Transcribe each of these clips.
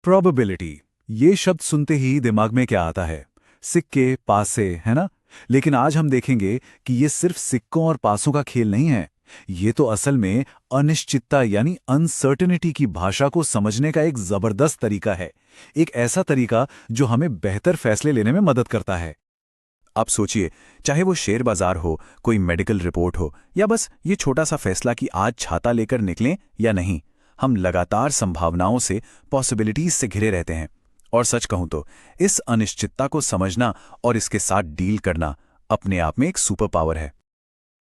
Probability, ये शब्द सुनते ही दिमाग में क्या आता है? सिक्के, पासे, है ना? लेकिन आज हम देखेंगे कि ये सिर्फ सिक्कों और पासों का खेल नहीं है। ये तो असल में अनिश्चितता यानी अनसर्टेनिटी की भाषा को समझने का एक जबरदस्त तरीका है। एक ऐसा तरीका जो हमें बेहतर फैसले लेने में मदद करता है। आप सोचिए, चाहे वो शेयर बाजार हो, कोई मेडिकल रिपोर्ट हो, या बस ये छोटा सा फैसला कि आज छाता लेकर निकलें या नहीं, हम लगातार संभावनाओं से, पॉसिबिलिटीज से घिरे रहते हैं। और सच कहूं तो इस अनिश्चितता को समझना और इसके साथ डील करना अपने आप में एक सुपर पावर है।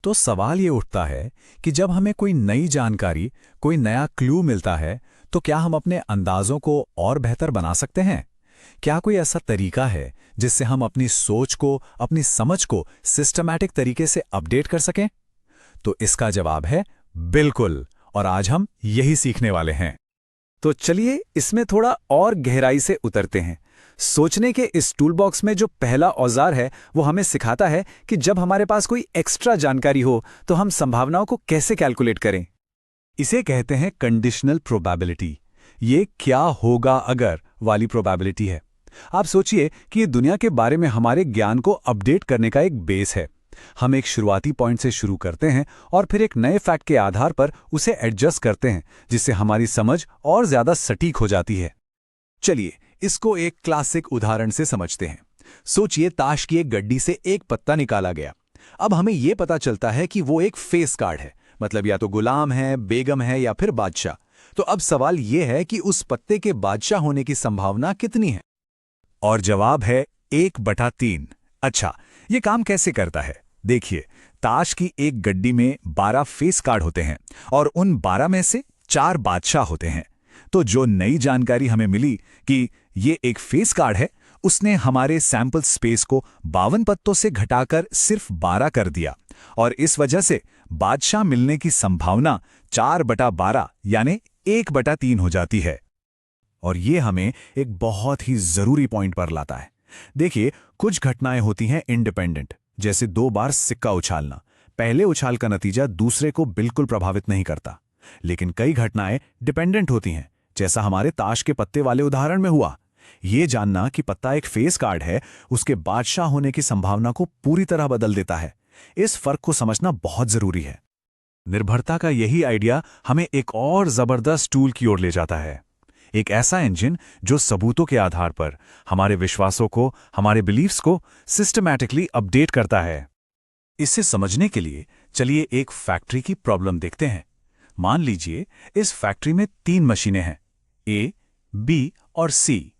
तो सवाल ये उठता है कि जब हमें कोई नई जानकारी, कोई नया क्लू मिलता है, तो क्या हम अपने अंदाजों को और बेहतर बना सकते हैं? क्या कोई ऐसा तरीका है जिससे हम अपनी सोच को, अपनी समझ को सिस्टमैटिक तरीके से अपडेट कर सकें? तो इसका जवाब है बिल्कुल, और आज हम यही सीखने वाले हैं। तो चलिए इसमें थोड़ा और गहराई से उतरते हैं। सोचने के इस टूलबॉक्स में जो पहला औजार है वो हमें सिखाता है कि जब हमारे पास कोई एक्स्ट्रा जानकारी हो तो हम संभावनाओं को कैसे कैलकुलेट करें। इसे कहते हैं कंडीशनल प्रोबेबिलिटी। ये क्या होगा अगर वाली प्रोबेबिलिटी है। आप सोचिए कि ये दुनिया के बारे में हमारे ज्ञान को अपडेट करने का एक बेस है। हम एक शुरुआती पॉइंट से शुरू करते हैं और फिर एक नए फैक्ट के आधार पर उसे एडजस्ट करते हैं, जिससे हमारी समझ और ज्यादा सटीक हो जाती है। चलिए इसको एक क्लासिक उदाहरण से समझते हैं। सोचिए ताश की एक गड्डी से एक पत्ता निकाला गया। अब हमें यह पता चलता है कि वो एक फेस कार्ड है, मतलब या तो गुलाम है, बेगम है या फिर बादशाह। तो अब सवाल यह है कि उस पत्ते के बादशाह होने की संभावना कितनी है? और जवाब है 1/3। अच्छा, ये काम कैसे करता है? देखिए, ताश की एक गड्डी में 12 फेस कार्ड होते हैं और उन 12 में से 4 बादशाह होते हैं। तो जो नई जानकारी हमें मिली कि ये एक फेस कार्ड है, उसने हमारे सैंपल स्पेस को 52 पत्तों से घटाकर सिर्फ 12 कर दिया, और इस वजह से बादशाह मिलने की संभावना 4/12 यानी 1/3 हो जाती है। और ये हमें एक बहुत ही जरूरी पॉइंट पर लाता है। देखिए, कुछ घटनाएं होती हैं इंडिपेंडेंट, जैसे 2 बार सिक्का उछालना। पहले उछाल का नतीजा दूसरे को बिल्कुल प्रभावित नहीं करता। लेकिन कई घटनाएं डिपेंडेंट होती हैं, जैसा हमारे ताश के पत्ते वाले उदाहरण में हुआ। ये जानना कि पत्ता एक फेस कार्ड है, उसके बादशाह होने की संभावना को पूरी तरह बदल देता है। इस फर्क को समझना बहुत जरूरी है। निर्भरता का यही आइडिया हमें एक और जबरदस्त टूल की ओर ले जाता है। एक ऐसा इंजन जो सबूतों के आधार पर हमारे विश्वासों को, हमारे बिलीफ्स को सिस्टमैटिकली अपडेट करता है। इसे समझने के लिए चलिए एक फैक्ट्री की प्रॉब्लम देखते हैं। मान लीजिए इस फैक्ट्री में 3 मशीनें हैं, ए, बी और सी।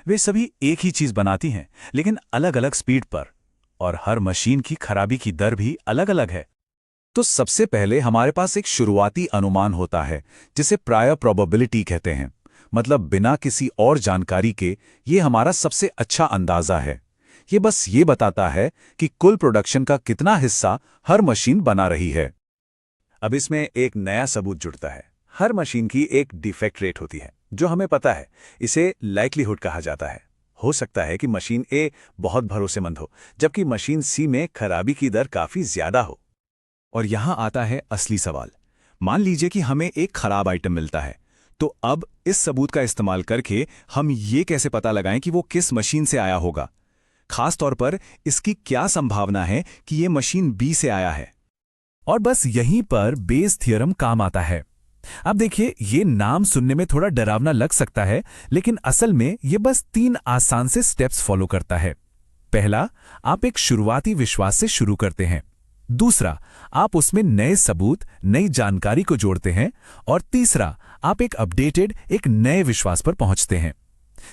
वे सभी एक ही चीज बनाती हैं, लेकिन अलग अलग स्पीड पर, और हर मशीन की खराबी की दर भी अलग अलग है। तो सबसे पहले हमारे पास एक शुरुआती अनुमान होता है, जिसे प्रायर प्रोबेबिलिटी कहते हैं। मतलब बिना किसी और जानकारी के ये हमारा सबसे अच्छा अंदाजा है। ये बस ये बताता है कि कुल प्रोडक्शन का कितना हिस्सा हर मशीन बना रही है। अब इसमें एक नया सबूत जुड़ता है। हर मशीन की एक डिफेक्ट रेट होती है, जो हमें पता है। इसे लाइक्लीहुड कहा जाता है। हो सकता है कि मशीन ए बहुत भरोसेमंद हो, जबकि मशीन सी में खराबी की दर काफी ज्यादा हो। और यहां आता है असली सवाल। मान लीजिए कि हमें एक खराब आइटम मिलता है, तो अब इस सबूत का इस्तेमाल करके हम ये कैसे पता लगाएं कि वो किस मशीन से आया होगा? खास तौर पर इसकी क्या संभावना है कि ये मशीन बी से आया है? और बस यहीं पर बेस थ्योरम काम आता है। अब देखिए, ये नाम सुनने में थोड़ा डरावना लग सकता है, लेकिन असल में ये बस 3 आसान से स्टेप्स फॉलो करता है। पहला, आप एक शुरुआती विश्वास से शुरू करते हैं। दूसरा, आप उसमें नए सबूत, नई जानकारी को जोड़ते हैं। और तीसरा, आप एक अपडेटेड, एक नए विश्वास पर पहुंचते हैं।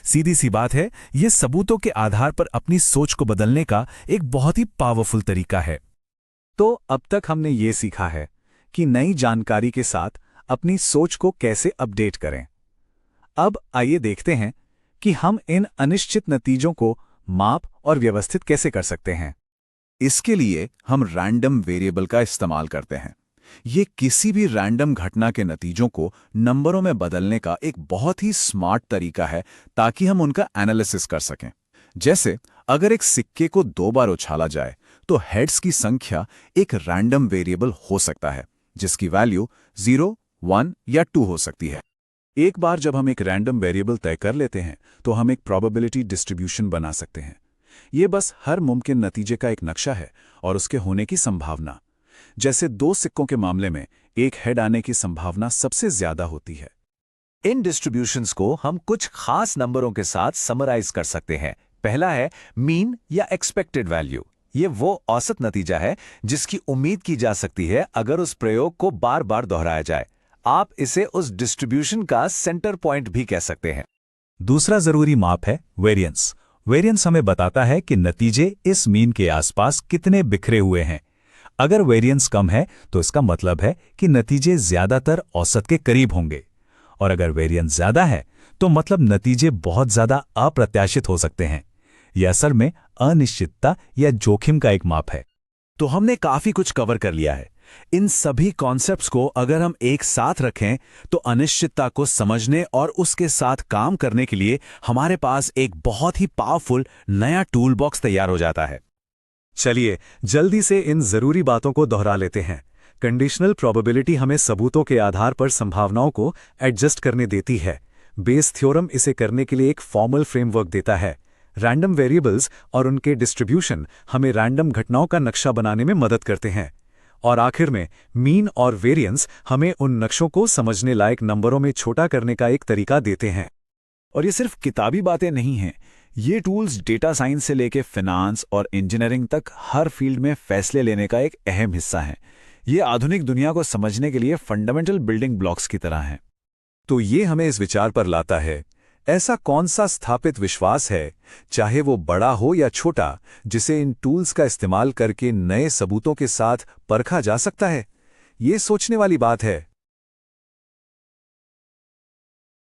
सीधी सी बात है, यह सबूतों के आधार पर अपनी सोच को बदलने का एक बहुत ही पावरफुल तरीका है। तो अब तक हमने ये सीखा है कि नई जानकारी के साथ अपनी सोच को कैसे अपडेट करें। अब आइए देखते हैं कि हम इन अनिश्चित नतीजों को माप और व्यवस्थित कैसे कर सकते हैं। इसके लिए हम रैंडम वेरिएबल का इस्तेमाल करते हैं। ये किसी भी रैंडम घटना के नतीजों को नंबरों में बदलने का एक बहुत ही स्मार्ट तरीका है, ताकि हम उनका एनालिसिस कर सकें। जैसे अगर एक सिक्के को 2 बार उछाला जाए, तो हेड्स की संख्या एक रैंडम वेरिएबल हो सकता है, जिसकी वैल्यू 0, 1 या 2 हो सकती है। एक बार जब हम एक रैंडम वेरिएबल तय कर लेते हैं तो हम एक प्रोबेबिलिटी डिस्ट्रीब्यूशन बना सकते हैं। ये बस हर मुमकिन नतीजे का एक नक्शा है और उसके होने की संभावना। जैसे 2 सिक्कों के मामले में एक हेड आने की संभावना सबसे ज्यादा होती है। इन डिस्ट्रीब्यूशंस को हम कुछ खास नंबरों के साथ समराइज कर सकते हैं। पहला है मीन या एक्सपेक्टेड वैल्यू। ये वो औसत नतीजा है जिसकी उम्मीद की जा सकती है अगर उस प्रयोग को बार बार दोहराया जाए। आप इसे उस डिस्ट्रीब्यूशन का सेंटर पॉइंट भी कह सकते हैं। दूसरा जरूरी माप है वेरिएंस। वेरिएंस हमें बताता है कि नतीजे इस मीन के आसपास कितने बिखरे हुए हैं। अगर वेरिएंस कम है तो इसका मतलब है कि नतीजे ज्यादातर औसत के करीब होंगे, और अगर वेरिएंस ज्यादा है तो मतलब नतीजे बहुत ज्यादा अप्रत्याशित हो सकते हैं। यह असल में अनिश्चितता या जोखिम का एक माप है। तो हमने काफी कुछ कवर कर लिया है। इन सभी कॉन्सेप्ट्स को अगर हम एक साथ रखें तो अनिश्चितता को समझने और उसके साथ काम करने के लिए हमारे पास एक बहुत ही पावरफुल नया टूल बॉक्स तैयार हो जाता है। चलिए जल्दी से इन जरूरी बातों को दोहरा लेते हैं। कंडीशनल प्रोबेबिलिटी हमें सबूतों के आधार पर संभावनाओं को एडजस्ट करने देती है। बेस थ्योरम इसे करने के लिए एक फॉर्मल फ्रेमवर्क देता है। रैंडम वेरिएबल्स और उनके डिस्ट्रीब्यूशन हमें रैंडम घटनाओं का नक्शा बनाने में मदद करते हैं। और आखिर में मीन और वेरिएंस हमें उन नक्शों को समझने लायक नंबरों में छोटा करने का एक तरीका देते हैं। और ये सिर्फ किताबी बातें नहीं हैं। ये टूल्स डेटा साइंस से लेकर फिनांस और इंजीनियरिंग तक हर फील्ड में फैसले लेने का एक अहम हिस्सा है। ये आधुनिक दुनिया को समझने के लिए फंडामेंटल बिल्डिंग ब्लॉक्स की तरह हैं। तो ये हमें इस विचार पर लाता है, ऐसा कौन सा स्थापित विश्वास है, चाहे वो बड़ा हो या छोटा, जिसे इन टूल्स का इस्तेमाल करके नए सबूतों के साथ परखा जा सकता है? ये सोचने वाली बात है।